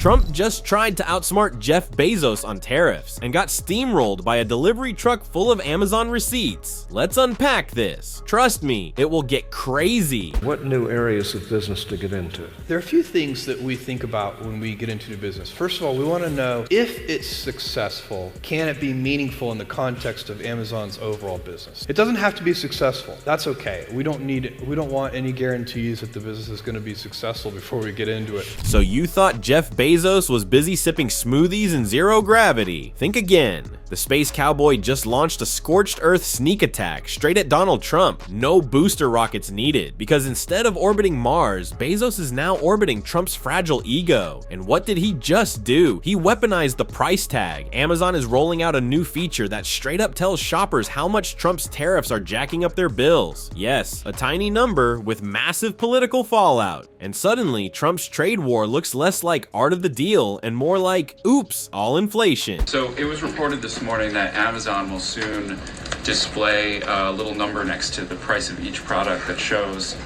Trump just tried to outsmart Jeff Bezos on tariffs and got steamrolled by a delivery truck full of Amazon receipts. Let's unpack this. Trust me, it will get crazy. What new areas of business to get into? There are a few things that we think about when we get into new business. First of all, we want to know if it's successful, can it be meaningful in the context of Amazon's overall business? It doesn't have to be successful. That's okay. We don't want any guarantees that the business is going to be successful before we get into it. So you thought Jeff Bezos was busy sipping smoothies in zero gravity? Think again. The space cowboy just launched a scorched earth sneak attack straight at Donald Trump. No booster rockets needed, because instead of orbiting Mars, Bezos is now orbiting Trump's fragile ego. And what did he just do? He weaponized the price tag. Amazon is rolling out a new feature that straight up tells shoppers how much Trump's tariffs are jacking up their bills. Yes, a tiny number with massive political fallout. And suddenly, Trump's trade war looks less like art of the deal and more like, oops, all inflation. So it was reported this morning that Amazon will soon display a little number next to the price of each product that shows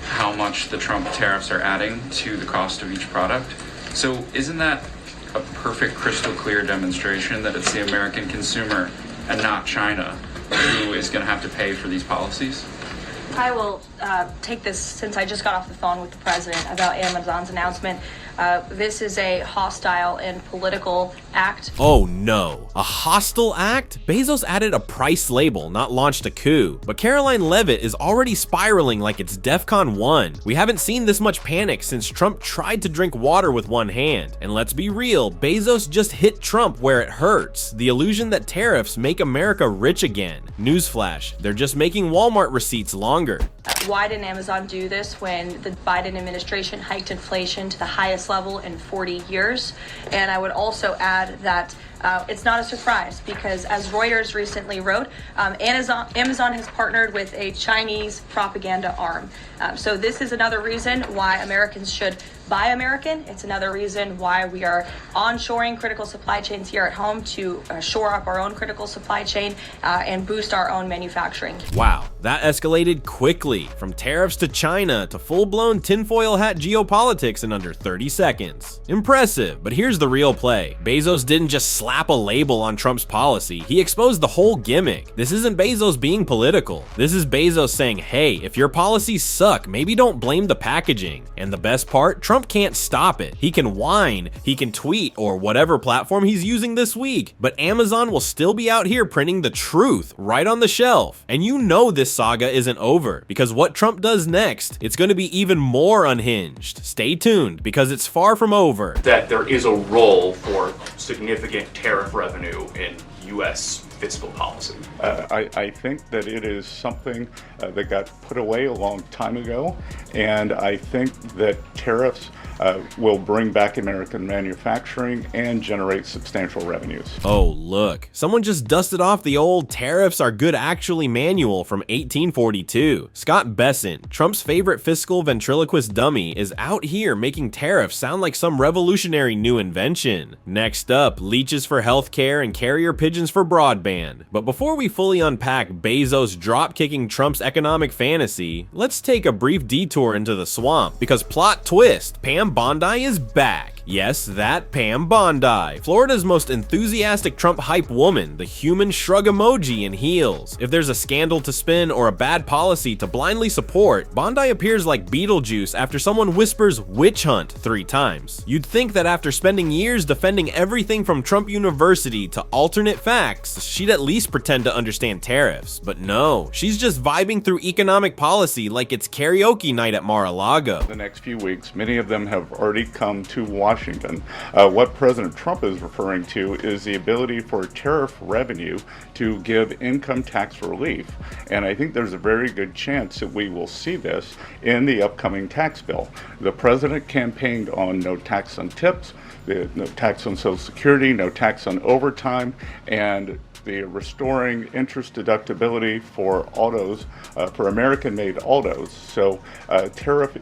how much the Trump tariffs are adding to the cost of each product. So isn't that a perfect crystal clear demonstration that it's the American consumer and not China who is going to have to pay for these policies? I will take this, since I just got off the phone with the president about Amazon's announcement. This is a hostile and political act. Oh no, a hostile act? Bezos added a price label, not launched a coup. But Caroline Levitt is already spiraling like it's DEFCON 1. We haven't seen this much panic since Trump tried to drink water with one hand. And let's be real, Bezos just hit Trump where it hurts. The illusion that tariffs make America rich again. Newsflash, they're just making Walmart receipts longer. Why didn't Amazon do this when the Biden administration hiked inflation to the highest level in 40 years? And I would also add that it's not a surprise because, as Reuters recently wrote, Amazon has partnered with a Chinese propaganda arm. So this is another reason why Americans should buy American. It's another reason why we are onshoring critical supply chains here at home to shore up our own critical supply chain and boost our own manufacturing. Wow, that escalated quickly, from tariffs to China to full-blown tinfoil hat geopolitics in under 30 seconds. Impressive, but here's the real play. Bezos didn't just slap a label on Trump's policy, he exposed the whole gimmick. This isn't Bezos being political. This is Bezos saying, hey, if your policies suck, maybe don't blame the packaging. And the best part, Trump can't stop it. He can whine, he can tweet, or whatever platform he's using this week, but Amazon will still be out here printing the truth right on the shelf. And you know this saga isn't over, because what Trump does next, it's going to be even more unhinged. Stay tuned, because it's far from over. That there is a role for significant tariff revenue in U.S. fiscal policy. I think that it is something that got put away a long time ago, and I think that tariffs will bring back American manufacturing and generate substantial revenues. Oh, look, someone just dusted off the old tariffs are good actually manual from 1842. Scott Besant, Trump's favorite fiscal ventriloquist dummy, is out here making tariffs sound like some revolutionary new invention. Next up, leeches for healthcare and carrier pigeons for broadband. But before we fully unpack Bezos drop-kicking Trump's economic fantasy, let's take a brief detour into the swamp, because plot twist, Pam Bondi is back. Yes, that Pam Bondi, Florida's most enthusiastic Trump hype woman, the human shrug emoji in heels. If there's a scandal to spin or a bad policy to blindly support, Bondi appears like Beetlejuice after someone whispers witch hunt 3 times. You'd think that after spending years defending everything from Trump University to alternate facts, she'd at least pretend to understand tariffs, but no, she's just vibing through economic policy like it's karaoke night at Mar-a-Lago. The next few weeks, many of them have already come to Washington. What President Trump is referring to is the ability for tariff revenue to give income tax relief, and I think there's a very good chance that we will see this in the upcoming tax bill. The president campaigned on no tax on tips, no tax on Social Security, no tax on overtime, and the restoring interest deductibility for autos, for American-made autos. So tariff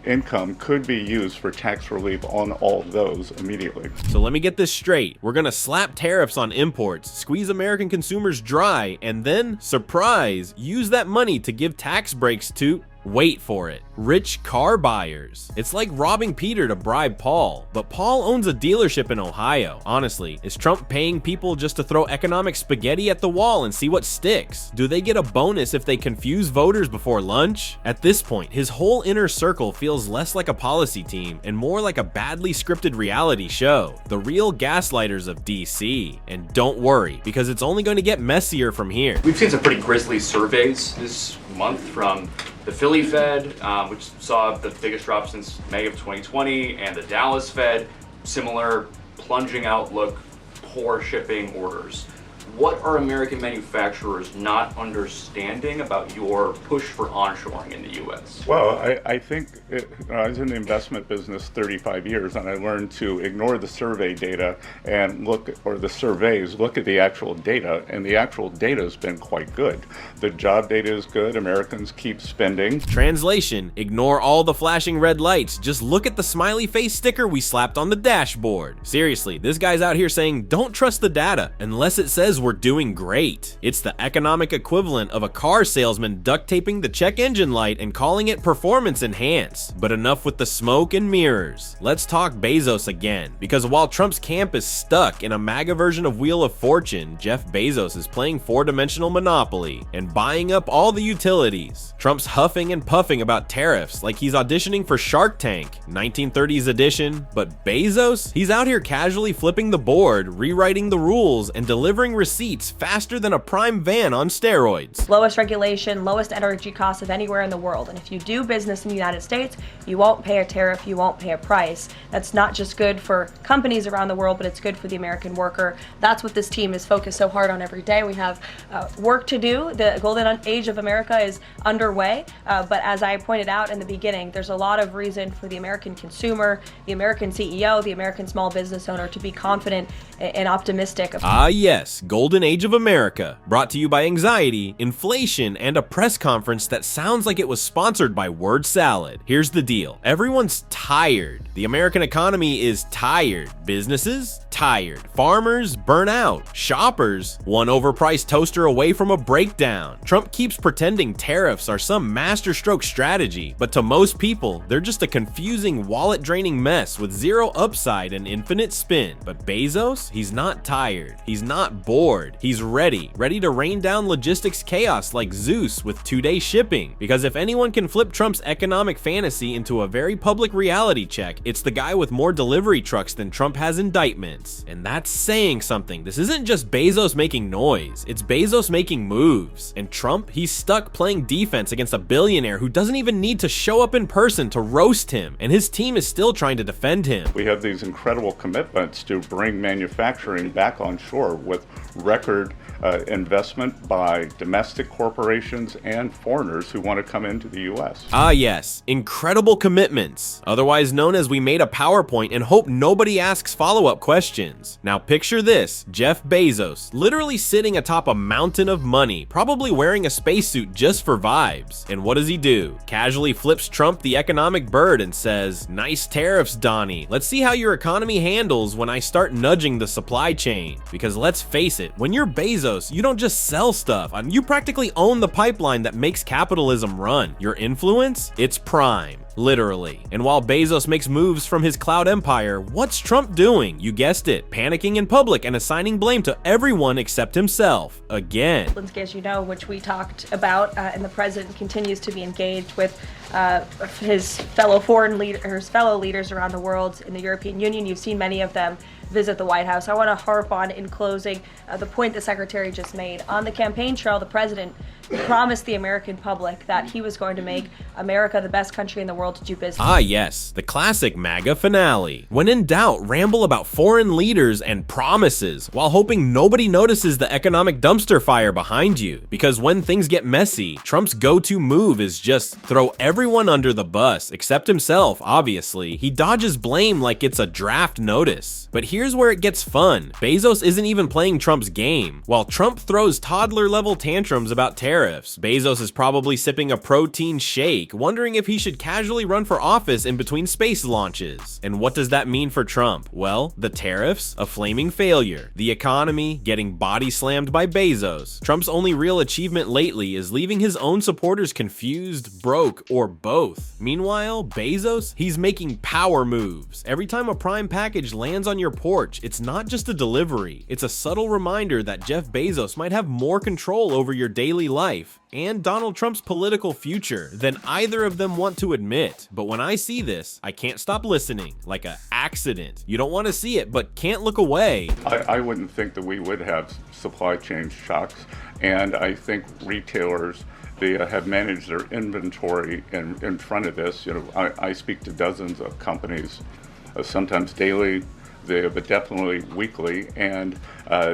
income could be used for tax relief on all of those immediately. So let me get this straight. We're gonna slap tariffs on imports, squeeze American consumers dry, and then, surprise, use that money to give tax breaks to Wait for it. Rich car buyers. It's like robbing Peter to bribe Paul, but Paul owns a dealership in Ohio. Honestly, is Trump paying people just to throw economic spaghetti at the wall and see what sticks? Do they get a bonus if they confuse voters before lunch? At this point, his whole inner circle feels less like a policy team and more like a badly scripted reality show. The real gaslighters of DC. And don't worry, because it's only going to get messier from here. We've seen some pretty grisly surveys this month from the Philly Fed, which saw the biggest drop since May of 2020, and the Dallas Fed, similar plunging outlook, poor shipping orders. What are American manufacturers not understanding about your push for onshoring in the U.S.? Well, I think I was in the investment business 35 years, and I learned to ignore the survey data and look at the actual data, and the actual data has been quite good. The job data is good. Americans keep spending. Translation: ignore all the flashing red lights. Just look at the smiley face sticker we slapped on the dashboard. Seriously, this guy's out here saying don't trust the data unless it says we're doing great. It's the economic equivalent of a car salesman duct taping the check engine light and calling it performance enhanced. But enough with the smoke and mirrors. Let's talk Bezos again, because while Trump's camp is stuck in a MAGA version of Wheel of Fortune, Jeff Bezos is playing four-dimensional Monopoly and buying up all the utilities. Trump's huffing and puffing about tariffs like he's auditioning for Shark Tank, 1930s edition, but Bezos? He's out here casually flipping the board, rewriting the rules, and delivering receipts faster than a prime van on steroids. Lowest regulation, lowest energy costs of anywhere in the world. And if you do business in the United States, you won't pay a tariff, you won't pay a price. That's not just good for companies around the world, but it's good for the American worker. That's what this team is focused so hard on every day. We have work to do. The golden age of America is underway. But as I pointed out in the beginning, there's a lot of reason for the American consumer, the American CEO, the American small business owner to be confident and optimistic. Ah yes, Golden Age of America, brought to you by anxiety, inflation, and a press conference that sounds like it was sponsored by Word Salad. Here's the deal. Everyone's tired. The American economy is tired. Businesses? Tired. Farmers? Burn out. Shoppers? One overpriced toaster away from a breakdown. Trump keeps pretending tariffs are some masterstroke strategy, but to most people, they're just a confusing, wallet-draining mess with zero upside and infinite spin. But Bezos? He's not tired. He's not bored. He's ready to rain down logistics chaos like Zeus with 2-day shipping. Because if anyone can flip Trump's economic fantasy into a very public reality check, it's the guy with more delivery trucks than Trump has indictments. And that's saying something. This isn't just Bezos making noise, it's Bezos making moves. And Trump, he's stuck playing defense against a billionaire who doesn't even need to show up in person to roast him, and his team is still trying to defend him. We have these incredible commitments to bring manufacturing back on shore with record investment by domestic corporations and foreigners who want to come into the U.S. Ah yes, incredible commitments, otherwise known as we made a PowerPoint and hope nobody asks follow-up questions. Now picture this, Jeff Bezos, literally sitting atop a mountain of money, probably wearing a spacesuit just for vibes. And what does he do? Casually flips Trump the economic bird and says, "Nice tariffs, Donnie. Let's see how your economy handles when I start nudging the supply chain." Because let's face it, when you're Bezos, you don't just sell stuff. You practically own the pipeline that makes capitalism run. Your influence? It's prime. Literally. And while Bezos makes moves from his cloud empire, what's Trump doing? You guessed it, panicking in public and assigning blame to everyone except himself. Again. As you know, which we talked about, and the president continues to be engaged with his fellow leaders around the world in the European Union. You've seen many of them visit the White House. I want to harp on, in closing, the point the secretary just made. On the campaign trail, the president promised the American public that he was going to make America the best country in the world to do business. Ah yes, the classic MAGA finale. When in doubt, ramble about foreign leaders and promises while hoping nobody notices the economic dumpster fire behind you. Because when things get messy, Trump's go-to move is just throw everyone under the bus, except himself, obviously. He dodges blame like it's a draft notice. But here's where it gets fun. Bezos isn't even playing Trump's game. While Trump throws toddler-level tantrums about tariffs, tariffs, Bezos is probably sipping a protein shake, wondering if he should casually run for office in between space launches. And what does that mean for Trump? Well, the tariffs, a flaming failure. The economy, getting body slammed by Bezos. Trump's only real achievement lately is leaving his own supporters confused, broke, or both. Meanwhile, Bezos, he's making power moves. Every time a Prime package lands on your porch, it's not just a delivery. It's a subtle reminder that Jeff Bezos might have more control over your daily life and Donald Trump's political future than either of them want to admit. But when I see this, I can't stop listening, like an accident. You don't want to see it, but can't look away. I wouldn't think that we would have supply chain shocks, and I think retailers, they have managed their inventory in front of this. You know, I speak to dozens of companies, sometimes daily, but definitely weekly, and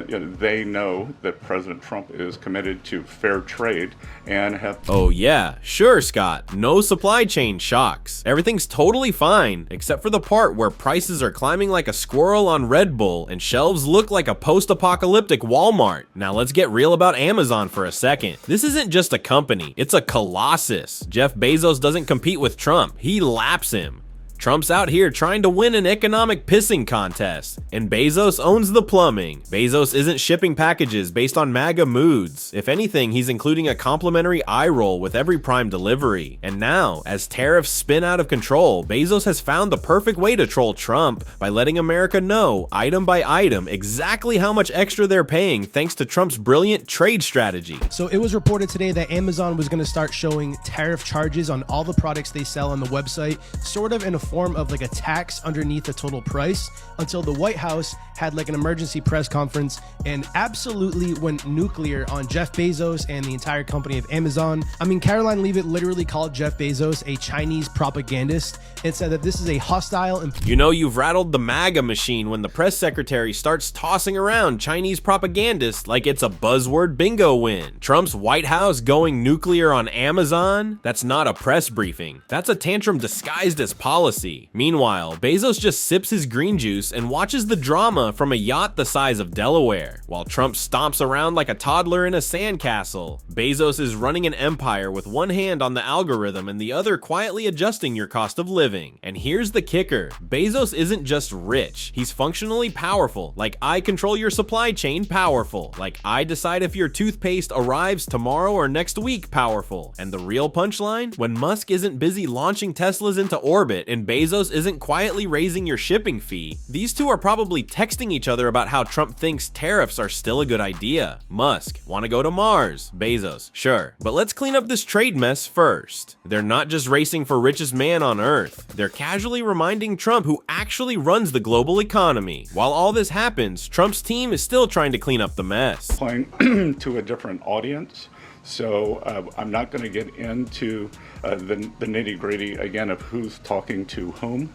you know, they know that President Trump is committed to fair trade and have... Oh yeah, sure Scott, no supply chain shocks. Everything's totally fine, except for the part where prices are climbing like a squirrel on Red Bull and shelves look like a post-apocalyptic Walmart. Now let's get real about Amazon for a second. This isn't just a company, it's a colossus. Jeff Bezos doesn't compete with Trump, he laps him. Trump's out here trying to win an economic pissing contest, and Bezos owns the plumbing. Bezos isn't shipping packages based on MAGA moods. If anything, he's including a complimentary eye roll with every Prime delivery. And now, as tariffs spin out of control, Bezos has found the perfect way to troll Trump by letting America know, item by item, exactly how much extra they're paying thanks to Trump's brilliant trade strategy. So it was reported today that Amazon was going to start showing tariff charges on all the products they sell on the website, sort of in a form of like a tax underneath the total price, until the White House had like an emergency press conference and absolutely went nuclear on Jeff Bezos and the entire company of Amazon. I mean, Caroline Leavitt literally called Jeff Bezos a Chinese propagandist and said that this is a hostile and... You know you've rattled the MAGA machine when the press secretary starts tossing around Chinese propagandists like it's a buzzword bingo win. Trump's White House going nuclear on Amazon? That's not a press briefing. That's a tantrum disguised as policy. Meanwhile, Bezos just sips his green juice and watches the drama from a yacht the size of Delaware, while Trump stomps around like a toddler in a sandcastle. Bezos is running an empire with one hand on the algorithm and the other quietly adjusting your cost of living. And here's the kicker, Bezos isn't just rich, he's functionally powerful, like I control your supply chain powerful, like I decide if your toothpaste arrives tomorrow or next week powerful. And the real punchline? When Musk isn't busy launching Teslas into orbit and Bezos isn't quietly raising your shipping fee, these two are probably texting each other about how Trump thinks tariffs are still a good idea. Musk, want to go to Mars? Bezos, sure. But let's clean up this trade mess first. They're not just racing for richest man on earth. They're casually reminding Trump who actually runs the global economy. While all this happens, Trump's team is still trying to clean up the mess. Playing to a different audience. So I'm not going to get into the nitty-gritty again of who's talking to whom.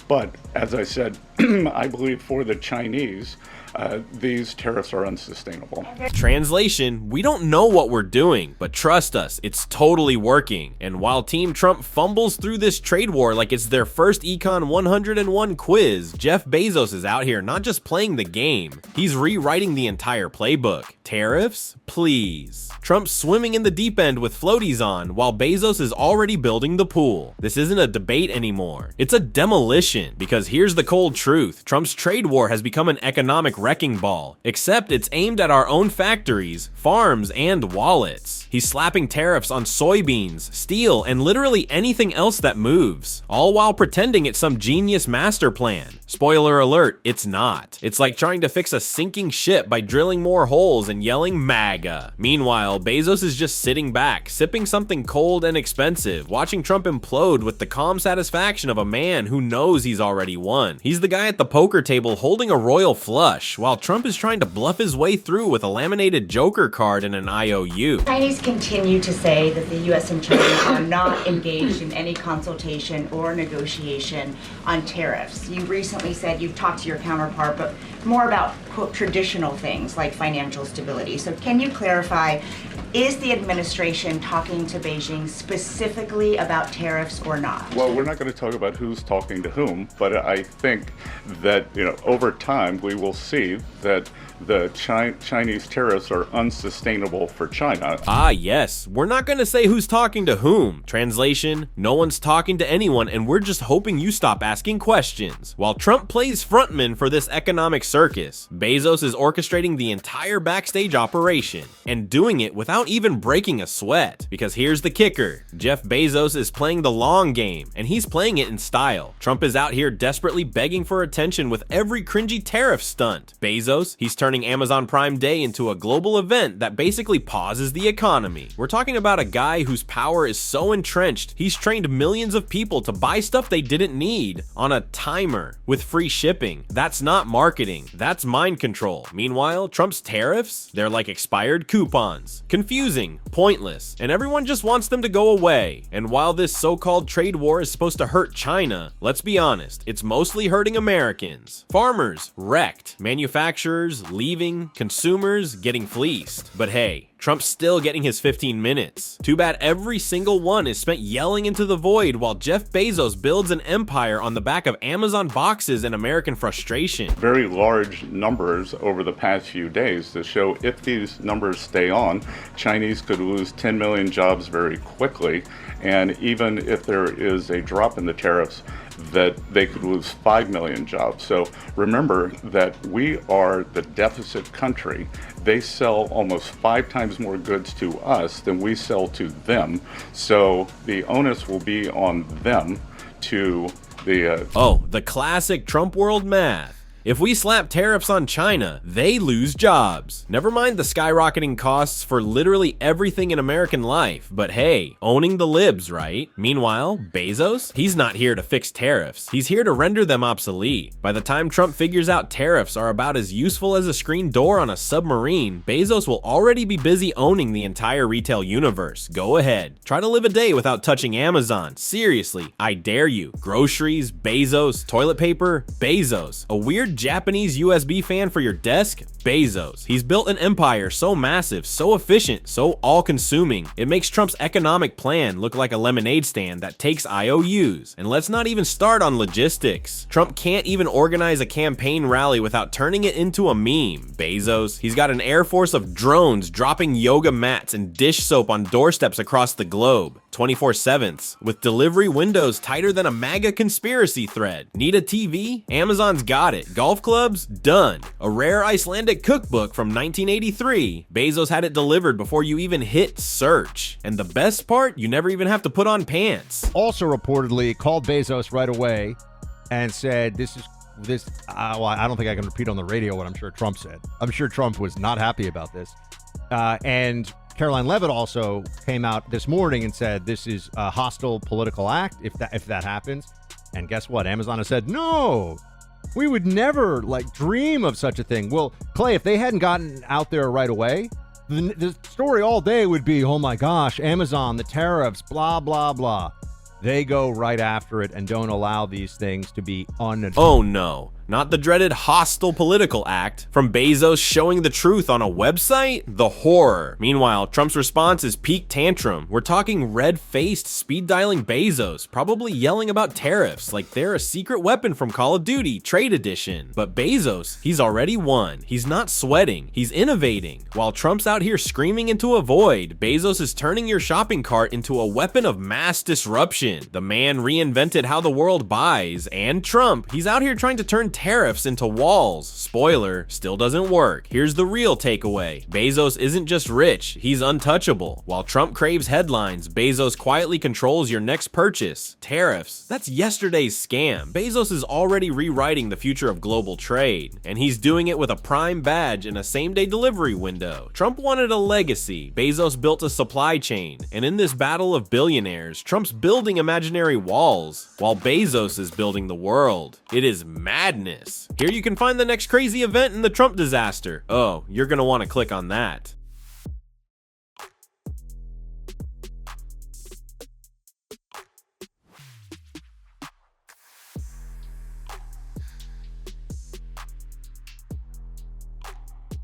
But as I said, I believe for the Chinese, these tariffs are unsustainable. Translation, we don't know what we're doing, but trust us, it's totally working. And while Team Trump fumbles through this trade war like it's their first Econ 101 quiz, Jeff Bezos is out here not just playing the game, he's rewriting the entire playbook. Tariffs? Please. Trump's swimming in the deep end with floaties on, while Bezos is already building the pool. This isn't a debate anymore. It's a demolition, because here's the cold truth. Trump's trade war has become an economic wrecking ball, except it's aimed at our own factories, farms, and wallets. He's slapping tariffs on soybeans, steel, and literally anything else that moves, all while pretending it's some genius master plan. Spoiler alert, it's not. It's like trying to fix a sinking ship by drilling more holes and yelling MAGA. Meanwhile, Bezos is just sitting back, sipping something cold and expensive, watching Trump implode with the calm satisfaction of a man who knows he's already won. He's the guy at the poker table holding a royal flush, while Trump is trying to bluff his way through with a laminated Joker card and an IOU. Chinese continue to say that the U.S. and China are not engaged in any consultation or negotiation on tariffs. You recently said you've talked to your counterpart, but more about, quote, traditional things like financial stability. So can you clarify, is the administration talking to Beijing specifically about tariffs or not? Well, we're not going to talk about who's talking to whom, but I think that, over time we will see that the Chinese tariffs are unsustainable for China. Ah, yes. We're not going to say who's talking to whom. Translation, no one's talking to anyone, and we're just hoping you stop asking questions. While Trump plays frontman for this economic circus, Bezos is orchestrating the entire backstage operation, and doing it without even breaking a sweat. Because here's the kicker. Jeff Bezos is playing the long game, and he's playing it in style. Trump is out here desperately begging for attention with every cringy tariff stunt. Bezos, he's turning Amazon Prime Day into a global event that basically pauses the economy. We're talking about a guy whose power is so entrenched, he's trained millions of people to buy stuff they didn't need on a timer with free shipping. That's not marketing, that's mind control. Meanwhile, Trump's tariffs, they're like expired coupons. Confusing, pointless, and everyone just wants them to go away. And while this so-called trade war is supposed to hurt China, let's be honest, it's mostly hurting Americans. Farmers, wrecked. Manufacturers, leaving. Consumers, getting fleeced. But hey, Trump's still getting his 15 minutes. Too bad every single one is spent yelling into the void while Jeff Bezos builds an empire on the back of Amazon boxes and American frustration. Very large numbers over the past few days to show if these numbers stay on, Chinese could lose 10 million jobs very quickly. And even if there is a drop in the tariffs, that they could lose 5 million jobs. So remember that we are the deficit country. They sell almost 5 times more goods to us than we sell to them. So the onus will be on them to the classic Trump world math. If we slap tariffs on China, they lose jobs. Never mind the skyrocketing costs for literally everything in American life, but hey, owning the libs, right? Meanwhile, Bezos, he's not here to fix tariffs. He's here to render them obsolete. By the time Trump figures out tariffs are about as useful as a screen door on a submarine, Bezos will already be busy owning the entire retail universe. Go ahead. Try to live a day without touching Amazon. Seriously, I dare you. Groceries, Bezos. Toilet paper, Bezos. A weird Japanese USB fan for your desk? Bezos. He's built an empire so massive, so efficient, so all-consuming. It makes Trump's economic plan look like a lemonade stand that takes IOUs. And let's not even start on logistics. Trump can't even organize a campaign rally without turning it into a meme. Bezos. He's got an air force of drones dropping yoga mats and dish soap on doorsteps across the globe. 24/7 with delivery windows tighter than a MAGA conspiracy thread. Need a TV? Amazon's got it. Golf clubs? Done. A rare Icelandic cookbook from 1983. Bezos had it delivered before you even hit search. And the best part, you never even have to put on pants. Also reportedly called Bezos right away and said, well, I don't think I can repeat on the radio what I'm sure Trump said. I'm sure Trump was not happy about this. And Caroline Levitt also came out this morning and said this is a hostile political act if that happens. And guess what? Amazon has said, no, we would never dream of such a thing. Well, Clay, if they hadn't gotten out there right away, the story all day would be, oh my gosh, Amazon, the tariffs, blah, blah, blah. They go right after it and don't allow these things to be Oh no. Not the dreaded hostile political act from Bezos showing the truth on a website? The horror. Meanwhile, Trump's response is peak tantrum. We're talking red-faced, speed-dialing Bezos, probably yelling about tariffs like they're a secret weapon from Call of Duty, Trade Edition. But Bezos, he's already won. He's not sweating, he's innovating. While Trump's out here screaming into a void, Bezos is turning your shopping cart into a weapon of mass disruption. The man reinvented how the world buys, and Trump, he's out here trying to turn tariffs into walls. Spoiler, still doesn't work. Here's the real takeaway. Bezos isn't just rich, he's untouchable. While Trump craves headlines, Bezos quietly controls your next purchase. Tariffs, that's yesterday's scam. Bezos is already rewriting the future of global trade, and he's doing it with a Prime badge and a same-day delivery window. Trump wanted a legacy. Bezos built a supply chain, and in this battle of billionaires, Trump's building imaginary walls, while Bezos is building the world. It is madness. Here you can find the next crazy event in the Trump disaster. Oh, you're gonna want to click on that.